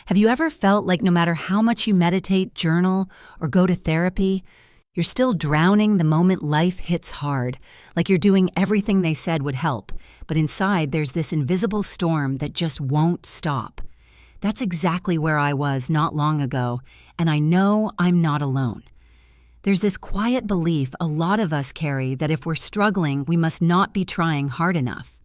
Have you ever felt like no matter how much you meditate, journal, or go to therapy, you're still drowning the moment life hits hard, like you're doing everything they said would help, but inside there's this invisible storm that just won't stop? That's exactly where I was not long ago, and I know I'm not alone. There's this quiet belief a lot of us carry that if we're struggling, we must not be trying hard enough.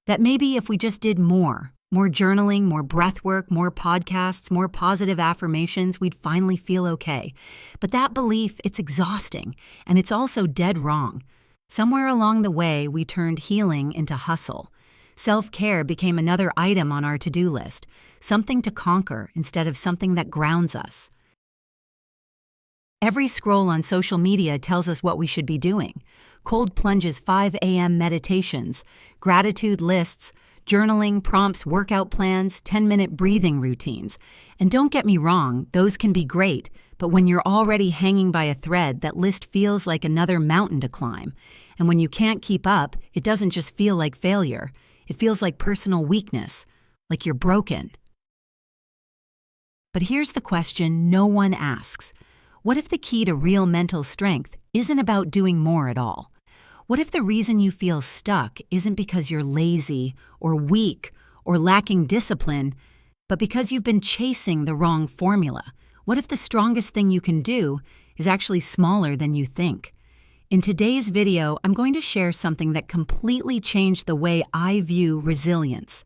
That maybe if we just did more journaling, more breathwork, more podcasts, more positive affirmations, we'd finally feel okay. But that belief, it's exhausting, and it's also dead wrong. Somewhere along the way, we turned healing into hustle. Self-care became another item on our to-do list, something to conquer instead of something that grounds us. Every scroll on social media tells us what we should be doing. Cold plunges, 5 a.m. meditations, gratitude lists, journaling prompts, workout plans, 10-minute breathing routines. And don't get me wrong, those can be great, but when you're already hanging by a thread, that list feels like another mountain to climb. And when you can't keep up, it doesn't just feel like failure. It feels like personal weakness, like you're broken. But here's the question no one asks. What if the key to real mental strength isn't about doing more at all? What if the reason you feel stuck isn't because you're lazy or weak or lacking discipline, but because you've been chasing the wrong formula? What if the strongest thing you can do is actually smaller than you think? In today's video, I'm going to share something that completely changed the way I view resilience.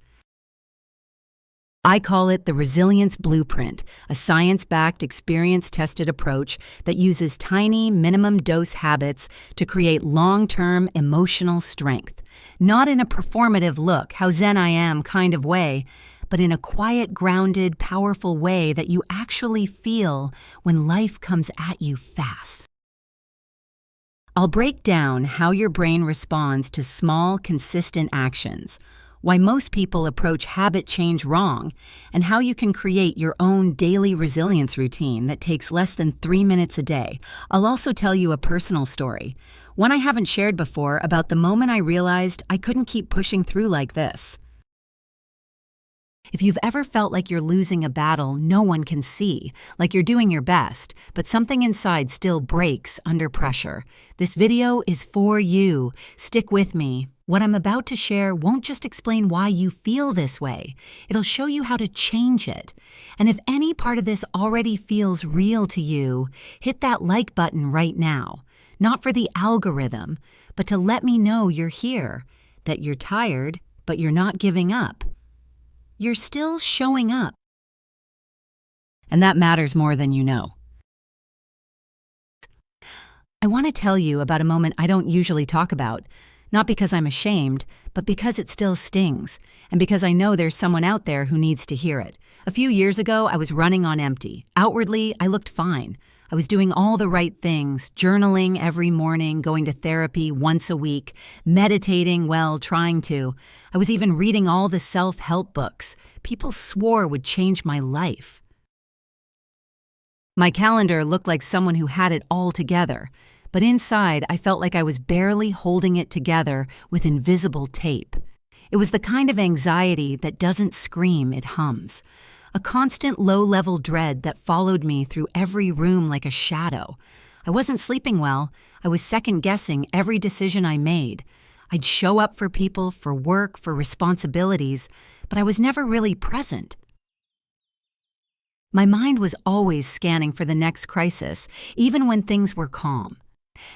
I call it the Resilience Blueprint, a science-backed, experience-tested approach that uses tiny, minimum-dose habits to create long-term emotional strength. Not in a performative look, how zen I am kind of way, but in a quiet, grounded, powerful way that you actually feel when life comes at you fast. I'll break down how your brain responds to small, consistent actions, why most people approach habit change wrong, and how you can create your own daily resilience routine that takes less than 3 minutes a day. I'll also tell you a personal story, one I haven't shared before, about the moment I realized I couldn't keep pushing through like this. If you've ever felt like you're losing a battle no one can see, like you're doing your best, but something inside still breaks under pressure, this video is for you. Stick with me. What I'm about to share won't just explain why you feel this way. It'll show you how to change it. And if any part of this already feels real to you, hit that like button right now. Not for the algorithm, but to let me know you're here, that you're tired, but you're not giving up. You're still showing up. And that matters more than you know. I want to tell you about a moment I don't usually talk about, not because I'm ashamed, but because it still stings, and because I know there's someone out there who needs to hear it. A few years ago, I was running on empty. Outwardly, I looked fine. I was doing all the right things, journaling every morning, going to therapy once a week, meditating, trying to. I was even reading all the self-help books people swore would change my life. My calendar looked like someone who had it all together, but inside I felt like I was barely holding it together with invisible tape. It was the kind of anxiety that doesn't scream, it hums. A constant low-level dread that followed me through every room like a shadow. I wasn't sleeping well. I was second-guessing every decision I made. I'd show up for people, for work, for responsibilities, but I was never really present. My mind was always scanning for the next crisis, even when things were calm.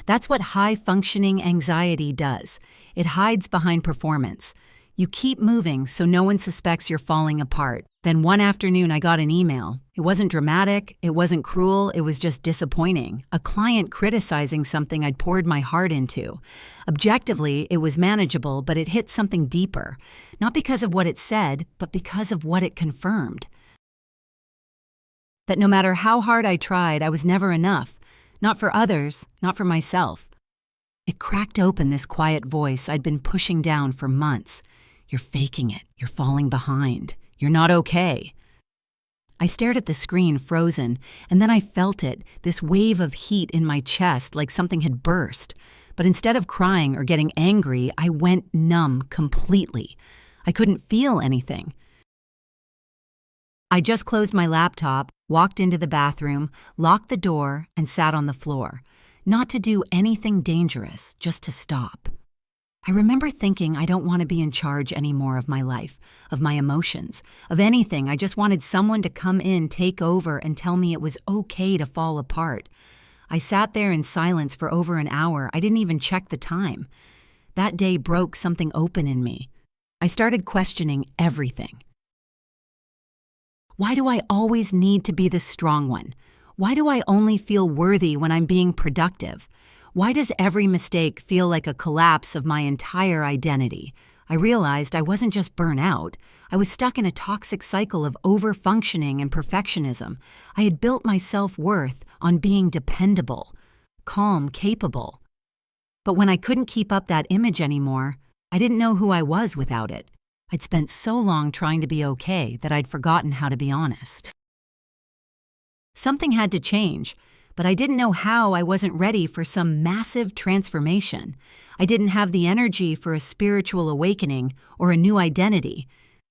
That's what high-functioning anxiety does. It hides behind performance. You keep moving so no one suspects you're falling apart. Then one afternoon I got an email. It wasn't dramatic, it wasn't cruel, it was just disappointing. A client criticizing something I'd poured my heart into. Objectively, it was manageable, but it hit something deeper. Not because of what it said, but because of what it confirmed. That no matter how hard I tried, I was never enough. Not for others, not for myself. It cracked open this quiet voice I'd been pushing down for months. You're faking it. You're falling behind. You're not okay. I stared at the screen, frozen, and then I felt it, this wave of heat in my chest like something had burst. But instead of crying or getting angry, I went numb completely. I couldn't feel anything. I just closed my laptop, walked into the bathroom, locked the door, and sat on the floor. Not to do anything dangerous, just to stop. I remember thinking I don't want to be in charge anymore of my life, of my emotions, of anything. I just wanted someone to come in, take over, and tell me it was okay to fall apart. I sat there in silence for over an hour. I didn't even check the time. That day broke something open in me. I started questioning everything. Why do I always need to be the strong one? Why do I only feel worthy when I'm being productive? Why does every mistake feel like a collapse of my entire identity? I realized I wasn't just burnt out. I was stuck in a toxic cycle of over-functioning and perfectionism. I had built my self-worth on being dependable, calm, capable. But when I couldn't keep up that image anymore, I didn't know who I was without it. I'd spent so long trying to be okay that I'd forgotten how to be honest. Something had to change, but I didn't know how. I wasn't ready for some massive transformation. I didn't have the energy for a spiritual awakening or a new identity.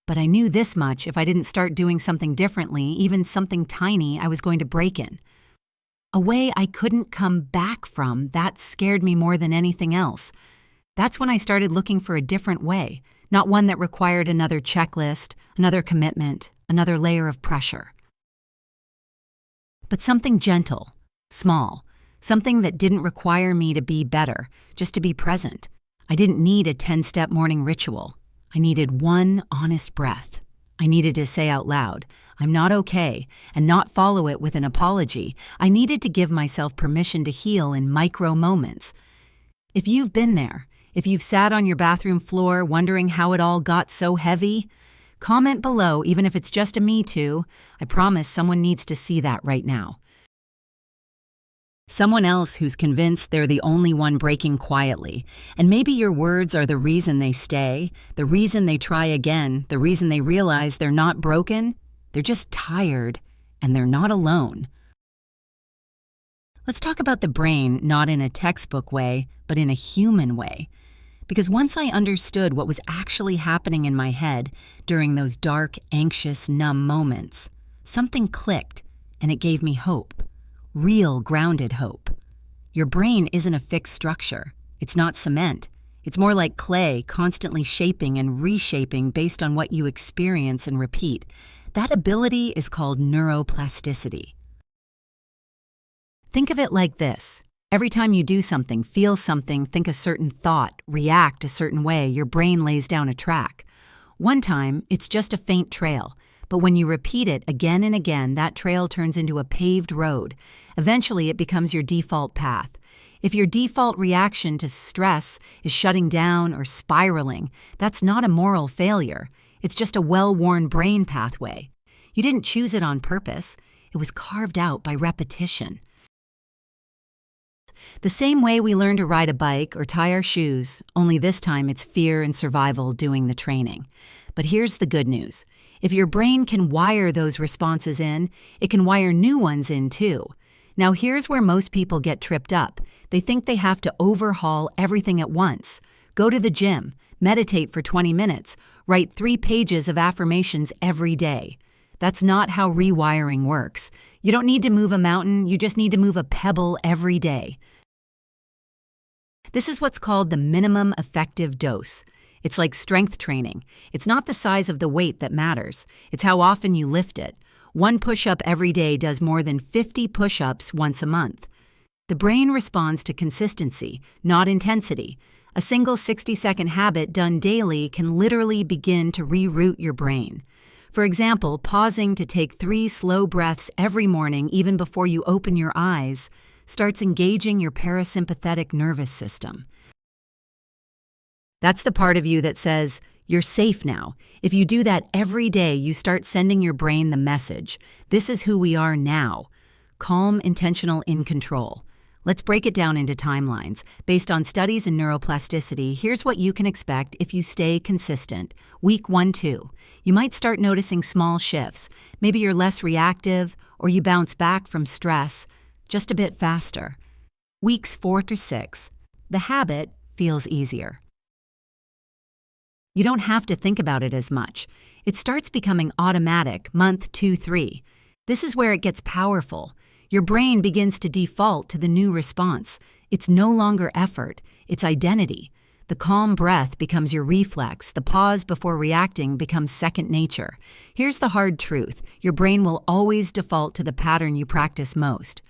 But I knew this much: if I didn't start doing something differently, even something tiny, I was going to break in. A way I couldn't come back from. That scared me more than anything else. That's when I started looking for a different way, not one that required another checklist, another commitment, another layer of pressure. But something gentle, small, something that didn't require me to be better, just to be present. I didn't need a 10-step morning ritual. I needed one honest breath. I needed to say out loud, "I'm not okay," and not follow it with an apology. I needed to give myself permission to heal in micro moments. If you've been there, if you've sat on your bathroom floor wondering how it all got so heavy, comment below, even if it's just a me too. I promise someone needs to see that right now. Someone else who's convinced they're the only one breaking quietly. And maybe your words are the reason they stay, the reason they try again, the reason they realize they're not broken. They're just tired, and they're not alone. Let's talk about the brain, not in a textbook way, but in a human way. Because once I understood what was actually happening in my head during those dark, anxious, numb moments, something clicked, and it gave me hope. Real, grounded hope. Your brain isn't a fixed structure. It's not cement. It's more like clay, constantly shaping and reshaping based on what you experience and repeat. That ability is called neuroplasticity. Think of it like this. Every time you do something, feel something, think a certain thought, react a certain way, your brain lays down a track. One time, it's just a faint trail, but when you repeat it again and again, that trail turns into a paved road. Eventually, it becomes your default path. If your default reaction to stress is shutting down or spiraling, that's not a moral failure. It's just a well-worn brain pathway. You didn't choose it on purpose. It was carved out by repetition. The same way we learn to ride a bike or tie our shoes, only this time it's fear and survival doing the training. But here's the good news. If your brain can wire those responses in, it can wire new ones in too. Now here's where most people get tripped up. They think they have to overhaul everything at once. Go to the gym, meditate for 20 minutes, write 3 pages of affirmations every day. That's not how rewiring works. You don't need to move a mountain, you just need to move a pebble every day. This is what's called the minimum effective dose. It's like strength training. It's not the size of the weight that matters. It's how often you lift it. 1 push-up every day does more than 50 push-ups once a month. The brain responds to consistency, not intensity. A single 60-second habit done daily can literally begin to reroute your brain. For example, pausing to take 3 slow breaths every morning, even before you open your eyes, starts engaging your parasympathetic nervous system. That's the part of you that says, you're safe now. If you do that every day, you start sending your brain the message. This is who we are now. Calm, intentional, in control. Let's break it down into timelines. Based on studies in neuroplasticity, here's what you can expect if you stay consistent. Week 1-2. You might start noticing small shifts. Maybe you're less reactive, or you bounce back from stress just a bit faster. Weeks 4-6. The habit feels easier. You don't have to think about it as much. It starts becoming automatic month 2, 3. This is where it gets powerful. Your brain begins to default to the new response. It's no longer effort, it's identity. The calm breath becomes your reflex. The pause before reacting becomes second nature. Here's the hard truth. Your brain will always default to the pattern you practice most.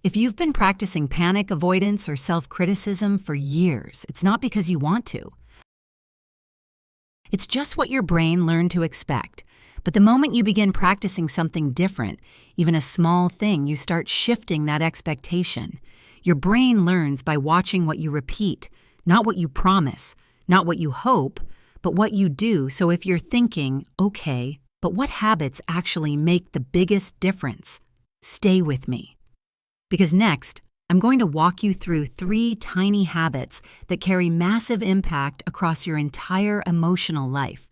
If you've been practicing panic avoidance or self-criticism for years, it's not because you want to. It's just what your brain learned to expect. But the moment you begin practicing something different, even a small thing, you start shifting that expectation. Your brain learns by watching what you repeat, not what you promise, not what you hope, but what you do. So if you're thinking, okay, but what habits actually make the biggest difference? Stay with me. Because next, I'm going to walk you through 3 tiny habits that carry massive impact across your entire emotional life.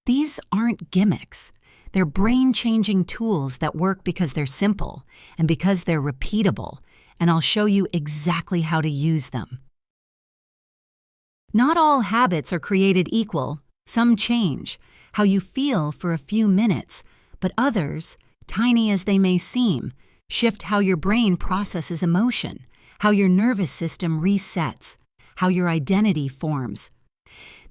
These aren't gimmicks. They're brain-changing tools that work because they're simple and because they're repeatable, and I'll show you exactly how to use them. Not all habits are created equal. Some change how you feel for a few minutes, but others, tiny as they may seem, shift how your brain processes emotion, how your nervous system resets, how your identity forms.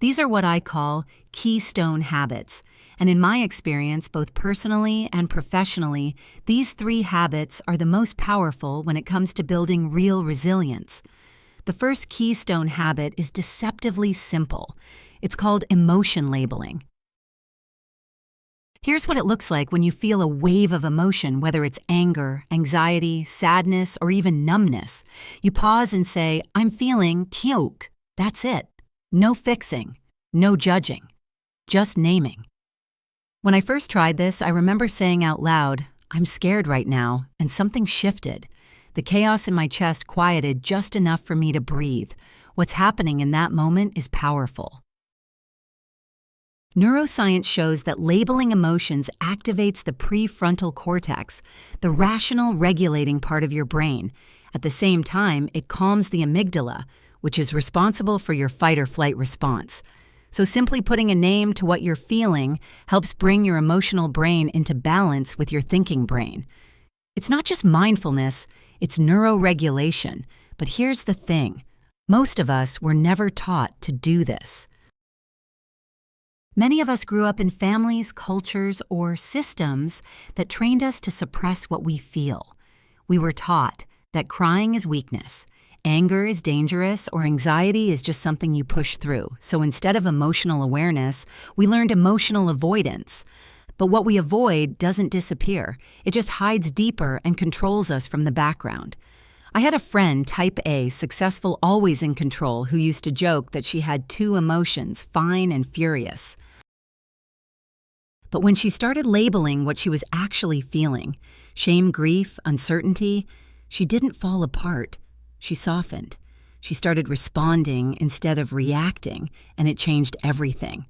These are what I call keystone habits, and in my experience, both personally and professionally, these 3 habits are the most powerful when it comes to building real resilience. The first keystone habit is deceptively simple. It's called emotion labeling. Here's what it looks like when you feel a wave of emotion, whether it's anger, anxiety, sadness, or even numbness. You pause and say, I'm feeling tiok. That's it. No fixing, no judging, just naming. When I first tried this, I remember saying out loud, I'm scared right now, and something shifted. The chaos in my chest quieted just enough for me to breathe. What's happening in that moment is powerful. Neuroscience shows that labeling emotions activates the prefrontal cortex, the rational regulating part of your brain. At the same time, it calms the amygdala, which is responsible for your fight or flight response. So simply putting a name to what you're feeling helps bring your emotional brain into balance with your thinking brain. It's not just mindfulness, it's neuroregulation. But here's the thing. Most of us were never taught to do this. Many of us grew up in families, cultures, or systems that trained us to suppress what we feel. We were taught that crying is weakness, anger is dangerous, or anxiety is just something you push through. So instead of emotional awareness, we learned emotional avoidance. But what we avoid doesn't disappear. It just hides deeper and controls us from the background. I had a friend, type A, successful, always in control, who used to joke that she had 2 emotions, fine and furious. But when she started labeling what she was actually feeling, shame, grief, uncertainty, she didn't fall apart. She softened. She started responding instead of reacting, and it changed everything.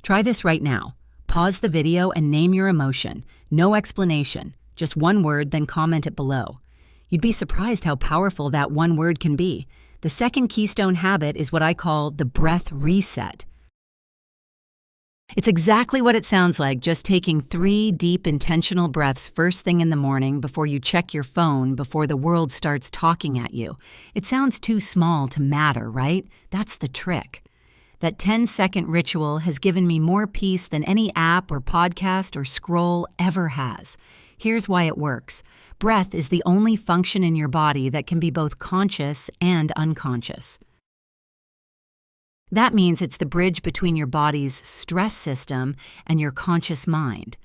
Try this right now. Pause the video and name your emotion. No explanation, just one word, then comment it below. You'd be surprised how powerful that one word can be. The second keystone habit is what I call the breath reset. It's exactly what it sounds like, just taking 3 deep, intentional breaths first thing in the morning before you check your phone, before the world starts talking at you. It sounds too small to matter, right? That's the trick. That 10-second ritual has given me more peace than any app or podcast or scroll ever has. Here's why it works. Breath is the only function in your body that can be both conscious and unconscious. That means it's the bridge between your body's stress system and your conscious mind.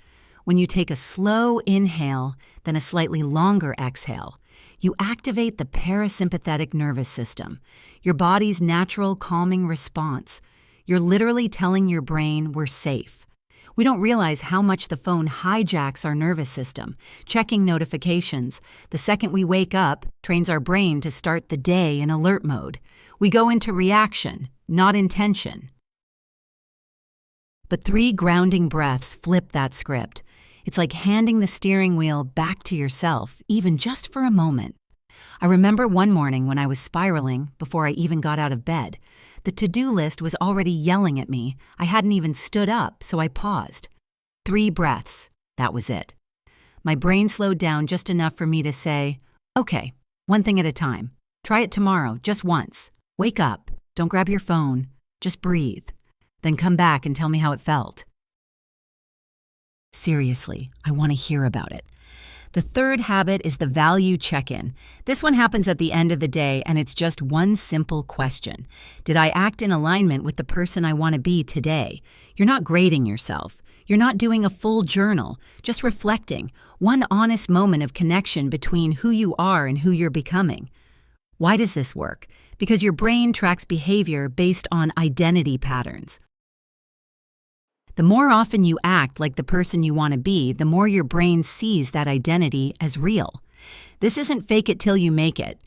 When you take a slow inhale, then a slightly longer exhale, you activate the parasympathetic nervous system, your body's natural calming response. You're literally telling your brain we're safe. We don't realize how much the phone hijacks our nervous system. Checking notifications, the second we wake up, trains our brain to start the day in alert mode. We go into reaction, not intention. But 3 grounding breaths flip that script. It's like handing the steering wheel back to yourself, even just for a moment. I remember one morning when I was spiraling before I even got out of bed. The to-do list was already yelling at me. I hadn't even stood up, so I paused. 3 breaths. That was it. My brain slowed down just enough for me to say, okay, one thing at a time. Try it tomorrow, just once. Wake up. Don't grab your phone. Just breathe. Then come back and tell me how it felt. Seriously, I want to hear about it. The third habit is the value check-in. This one happens at the end of the day, and it's just one simple question. Did I act in alignment with the person I want to be today? You're not grading yourself. You're not doing a full journal, just reflecting. One honest moment of connection between who you are and who you're becoming. Why does this work? Because your brain tracks behavior based on identity patterns. The more often you act like the person you want to be, the more your brain sees that identity as real. This isn't fake it till you make it.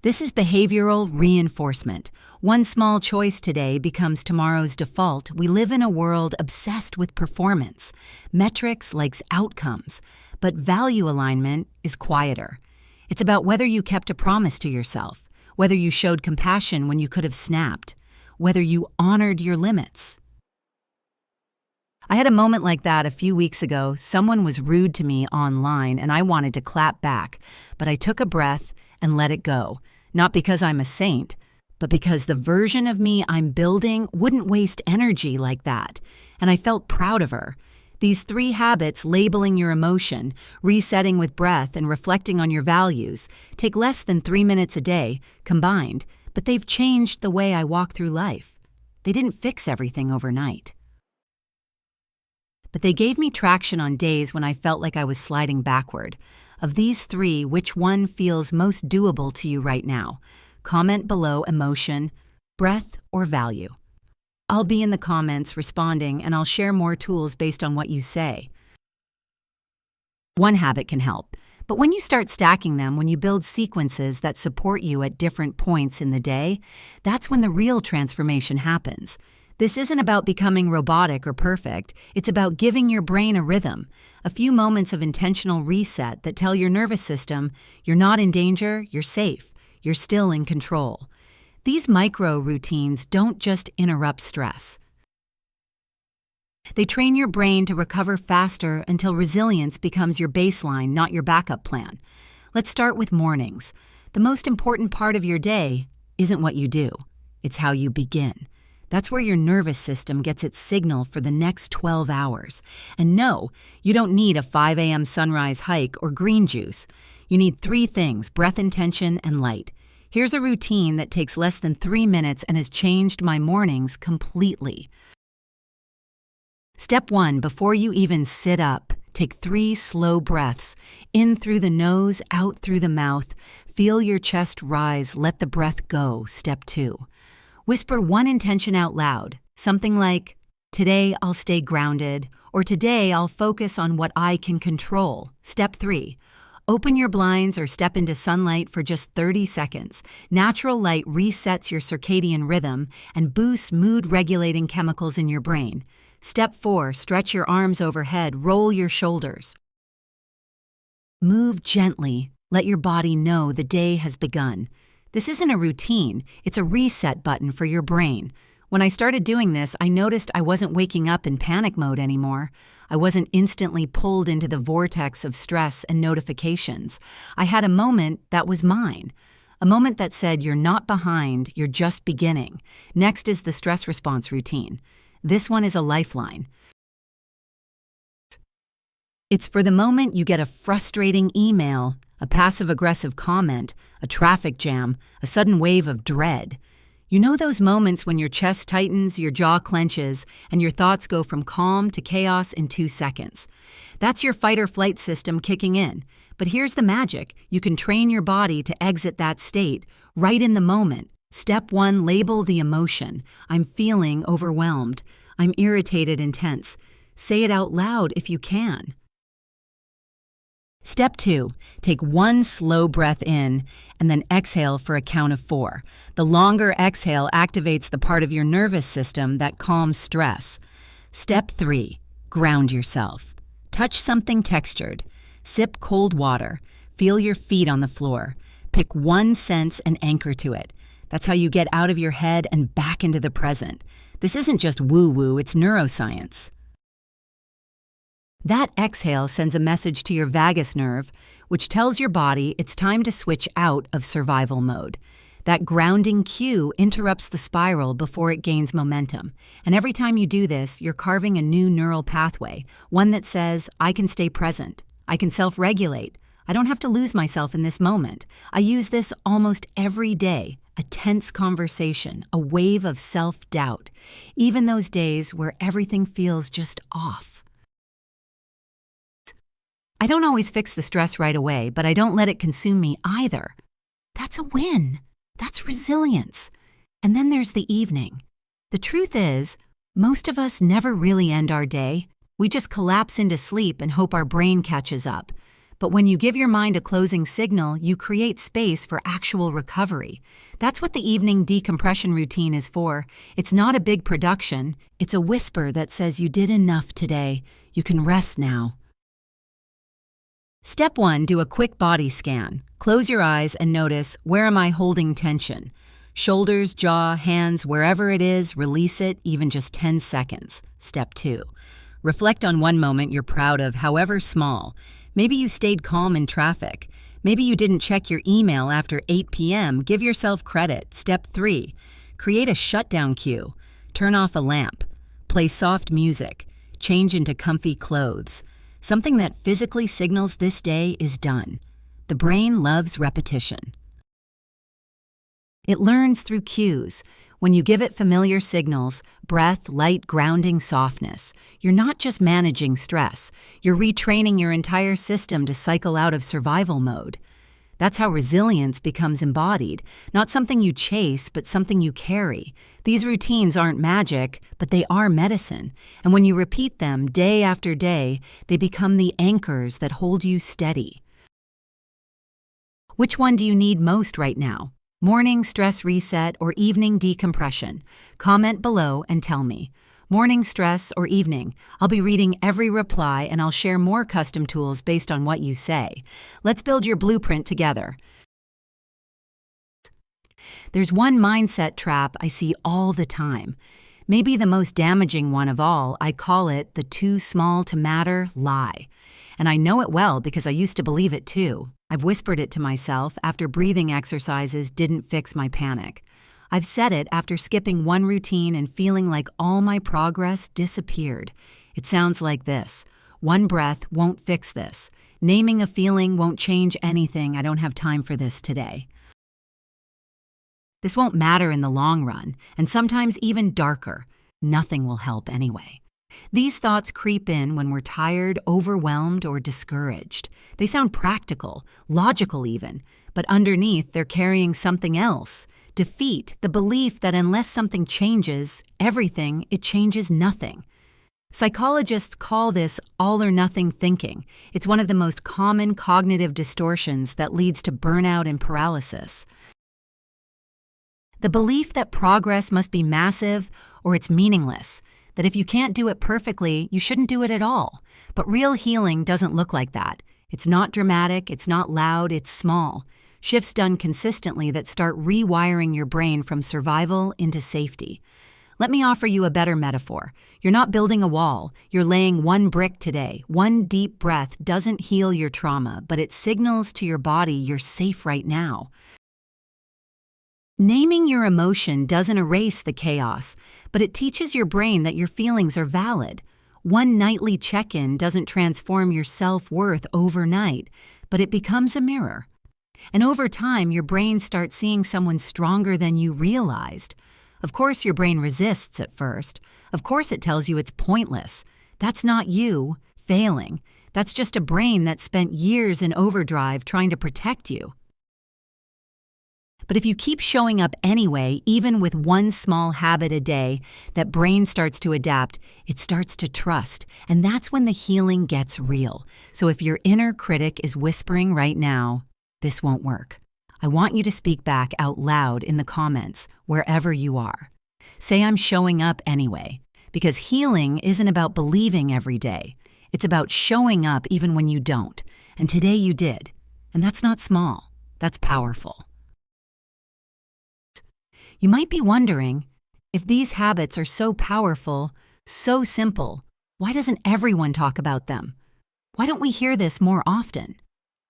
This is behavioral reinforcement. One small choice today becomes tomorrow's default. We live in a world obsessed with performance. Metrics likes outcomes, but value alignment is quieter. It's about whether you kept a promise to yourself, whether you showed compassion when you could have snapped, whether you honored your limits. I had a moment like that a few weeks ago. Someone was rude to me online and I wanted to clap back, but I took a breath and let it go. Not because I'm a saint, but because the version of me I'm building wouldn't waste energy like that, and I felt proud of her. These 3 habits, labeling your emotion, resetting with breath, and reflecting on your values, take less than 3 minutes a day combined, but they've changed the way I walk through life. They didn't fix everything overnight. But they gave me traction on days when I felt like I was sliding backward. Of these 3, which one feels most doable to you right now? Comment below emotion, breath, or value. I'll be in the comments responding, and I'll share more tools based on what you say. One habit can help, but when you start stacking them, when you build sequences that support you at different points in the day, that's when the real transformation happens. This isn't about becoming robotic or perfect. It's about giving your brain a rhythm, a few moments of intentional reset that tell your nervous system you're not in danger, you're safe, you're still in control. These micro routines don't just interrupt stress. They train your brain to recover faster until resilience becomes your baseline, not your backup plan. Let's start with mornings. The most important part of your day isn't what you do, it's how you begin. That's where your nervous system gets its signal for the next 12 hours. And no, you don't need a 5 a.m. sunrise hike or green juice. You need 3 things: breath, intention, and light. Here's a routine that takes less than 3 minutes and has changed my mornings completely. Step 1, before you even sit up, take 3 slow breaths, in through the nose, out through the mouth. Feel your chest rise, let the breath go. Step 2. Whisper one intention out loud, something like, today I'll stay grounded, or today I'll focus on what I can control. Step 3. Open your blinds or step into sunlight for just 30 seconds. Natural light resets your circadian rhythm and boosts mood-regulating chemicals in your brain. Step 4. Stretch your arms overhead, roll your shoulders. Move gently. Let your body know the day has begun. This isn't a routine, it's a reset button for your brain. When I started doing this, I noticed I wasn't waking up in panic mode anymore. I wasn't instantly pulled into the vortex of stress and notifications. I had a moment that was mine. A moment that said, you're not behind, you're just beginning. Next is the stress response routine. This one is a lifeline. It's for the moment you get a frustrating email, a passive-aggressive comment, a traffic jam, a sudden wave of dread. You know those moments when your chest tightens, your jaw clenches, and your thoughts go from calm to chaos in 2 seconds. That's your fight-or-flight system kicking in. But here's the magic. You can train your body to exit that state right in the moment. Step 1, label the emotion. I'm feeling overwhelmed. I'm irritated and tense. Say it out loud if you can. Step 2, take 1 slow breath in and then exhale for a count of 4. The longer exhale activates the part of your nervous system that calms stress. Step 3, ground yourself. Touch something textured. Sip cold water. Feel your feet on the floor. Pick one sense and anchor to it. That's how you get out of your head and back into the present. This isn't just woo-woo, it's neuroscience. That exhale sends a message to your vagus nerve, which tells your body it's time to switch out of survival mode. That grounding cue interrupts the spiral before it gains momentum. And every time you do this, you're carving a new neural pathway, one that says, I can stay present, I can self-regulate, I don't have to lose myself in this moment. I use this almost every day, a tense conversation, a wave of self-doubt, even those days where everything feels just off. I don't always fix the stress right away, but I don't let it consume me either. That's a win. That's resilience. And then there's the evening. The truth is, most of us never really end our day. We just collapse into sleep and hope our brain catches up. But when you give your mind a closing signal, you create space for actual recovery. That's what the evening decompression routine is for. It's not a big production. It's a whisper that says you did enough today. You can rest now. Step 1, do a quick body scan. Close your eyes and notice, where am I holding tension? Shoulders, jaw, hands, wherever it is, release it, even just 10 seconds. Step 2, reflect on one moment you're proud of, however small. Maybe you stayed calm in traffic. Maybe you didn't check your email after 8 p.m. Give yourself credit. Step 3, create a shutdown cue. Turn off a lamp. Play soft music. Change into comfy clothes. Something that physically signals this day is done. The brain loves repetition. It learns through cues. When you give it familiar signals, breath, light, grounding, softness, you're not just managing stress, you're retraining your entire system to cycle out of survival mode. That's how resilience becomes embodied, not something you chase, but something you carry. These routines aren't magic, but they are medicine. And when you repeat them day after day, they become the anchors that hold you steady. Which one do you need most right now? Morning stress reset or evening decompression? Comment below and tell me. Morning stress or evening? I'll be reading every reply and I'll share more custom tools based on what you say. Let's build your blueprint together. There's one mindset trap I see all the time. Maybe the most damaging one of all. I call it the too small to matter lie. And I know it well because I used to believe it too. I've whispered it to myself after breathing exercises didn't fix my panic. I've said it after skipping one routine and feeling like all my progress disappeared. It sounds like this: one breath won't fix this. Naming a feeling won't change anything. I don't have time for this today. This won't matter in the long run, and sometimes even darker. Nothing will help anyway. These thoughts creep in when we're tired, overwhelmed, or discouraged. They sound practical, logical even, but underneath they're carrying something else. Defeat, the belief that unless something changes, it changes nothing. Psychologists call this all-or-nothing thinking. It's one of the most common cognitive distortions that leads to burnout and paralysis. The belief that progress must be massive or it's meaningless, that if you can't do it perfectly, you shouldn't do it at all. But real healing doesn't look like that. It's not dramatic, it's not loud, it's small. Shifts done consistently that start rewiring your brain from survival into safety. Let me offer you a better metaphor. You're not building a wall, you're laying one brick today. One deep breath doesn't heal your trauma, but it signals to your body you're safe right now. Naming your emotion doesn't erase the chaos, but it teaches your brain that your feelings are valid. One nightly check-in doesn't transform your self-worth overnight, but it becomes a mirror. And over time, your brain starts seeing someone stronger than you realized. Of course, your brain resists at first. Of course, it tells you it's pointless. That's not you failing. That's just a brain that spent years in overdrive trying to protect you. But if you keep showing up anyway, even with one small habit a day, that brain starts to adapt, it starts to trust, and that's when the healing gets real. So if your inner critic is whispering right now, this won't work, I want you to speak back out loud in the comments, wherever you are. Say, I'm showing up anyway, because healing isn't about believing every day. It's about showing up even when you don't. And today you did. And that's not small. That's powerful. You might be wondering, if these habits are so powerful, so simple, why doesn't everyone talk about them? Why don't we hear this more often?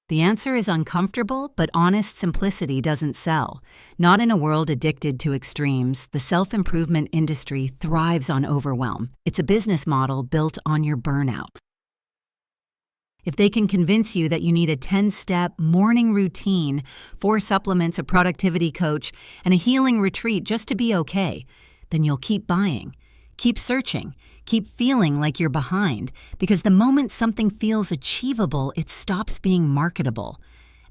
The answer is uncomfortable, but honest simplicity doesn't sell. Not in a world addicted to extremes. The self-improvement industry thrives on overwhelm. It's a business model built on your burnout. If they can convince you that you need a 10-step morning routine, 4 supplements, a productivity coach, and a healing retreat just to be okay, then you'll keep buying, keep searching, keep feeling like you're behind, because the moment something feels achievable, it stops being marketable.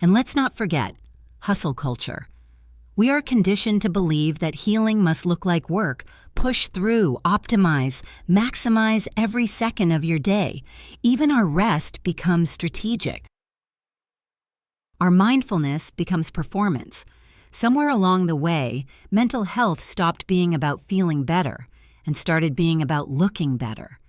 And let's not forget, hustle culture. We are conditioned to believe that healing must look like work, push through, optimize, maximize every second of your day. Even our rest becomes strategic. Our mindfulness becomes performance. Somewhere along the way, mental health stopped being about feeling better and started being about looking better.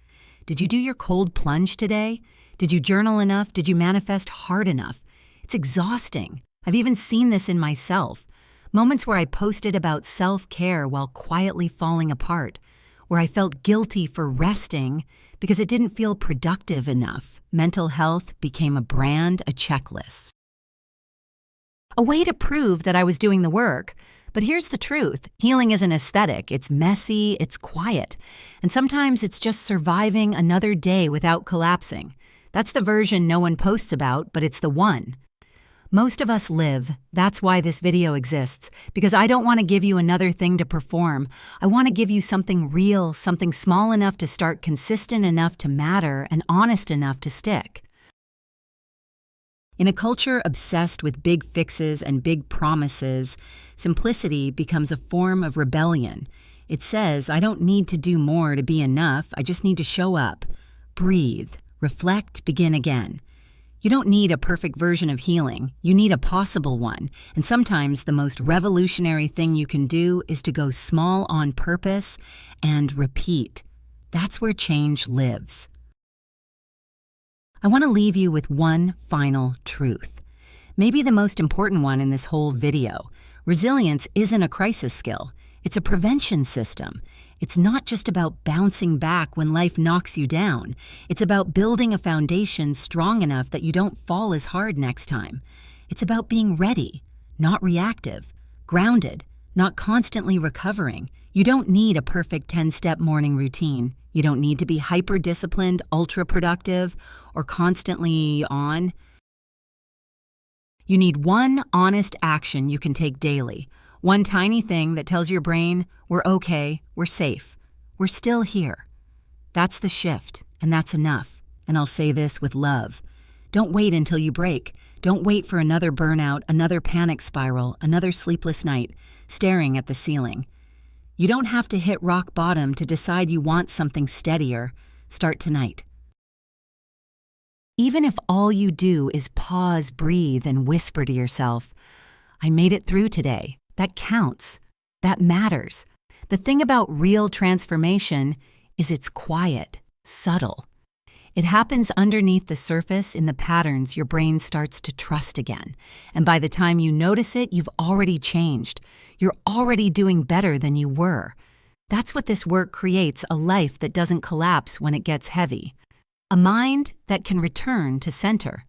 Did you do your cold plunge today? Did you journal enough? Did you manifest hard enough? It's exhausting. I've even seen this in myself. Moments where I posted about self-care while quietly falling apart, where I felt guilty for resting because it didn't feel productive enough. Mental health became a brand, a checklist. A way to prove that I was doing the work. But here's the truth. Healing isn't aesthetic. It's messy, it's quiet. And sometimes it's just surviving another day without collapsing. That's the version no one posts about, but it's the one. Most of us live. That's why this video exists, because I don't want to give you another thing to perform. I want to give you something real, something small enough to start, consistent enough to matter, and honest enough to stick. In a culture obsessed with big fixes and big promises, simplicity becomes a form of rebellion. It says, I don't need to do more to be enough. I just need to show up, breathe, reflect, begin again. You don't need a perfect version of healing. You need a possible one. And sometimes the most revolutionary thing you can do is to go small on purpose and repeat. That's where change lives. I want to leave you with one final truth. Maybe the most important one in this whole video. Resilience isn't a crisis skill. It's a prevention system. It's not just about bouncing back when life knocks you down. It's about building a foundation strong enough that you don't fall as hard next time. It's about being ready, not reactive, grounded, not constantly recovering. You don't need a perfect 10-step morning routine. You don't need to be hyper-disciplined, ultra-productive, or constantly on. You need one honest action you can take daily. One tiny thing that tells your brain, we're okay, we're safe, we're still here. That's the shift, and that's enough. And I'll say this with love. Don't wait until you break. Don't wait for another burnout, another panic spiral, another sleepless night, staring at the ceiling. You don't have to hit rock bottom to decide you want something steadier. Start tonight. Even if all you do is pause, breathe, and whisper to yourself, I made it through today. That counts. That matters. The thing about real transformation is it's quiet, subtle. It happens underneath the surface in the patterns your brain starts to trust again. And by the time you notice it, you've already changed. You're already doing better than you were. That's what this work creates, a life that doesn't collapse when it gets heavy. A mind that can return to center.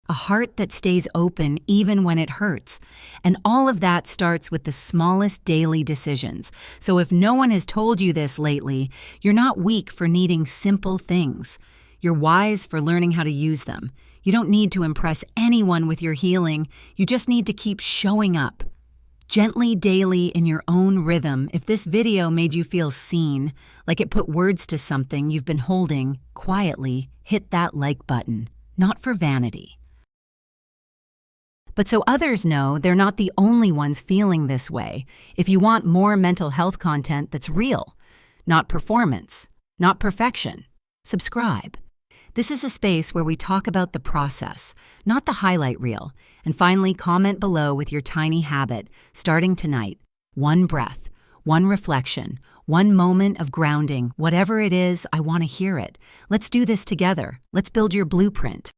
A heart that stays open even when it hurts. And all of that starts with the smallest daily decisions. So if no one has told you this lately, you're not weak for needing simple things. You're wise for learning how to use them. You don't need to impress anyone with your healing. You just need to keep showing up. Gently, daily, in your own rhythm. If this video made you feel seen, like it put words to something you've been holding, quietly hit that like button. Not for vanity, but so others know they're not the only ones feeling this way. If you want more mental health content that's real, not performance, not perfection, subscribe. This is a space where we talk about the process, not the highlight reel. And finally, comment below with your tiny habit, starting tonight. One breath, one reflection, one moment of grounding. Whatever it is, I want to hear it. Let's do this together. Let's build your blueprint.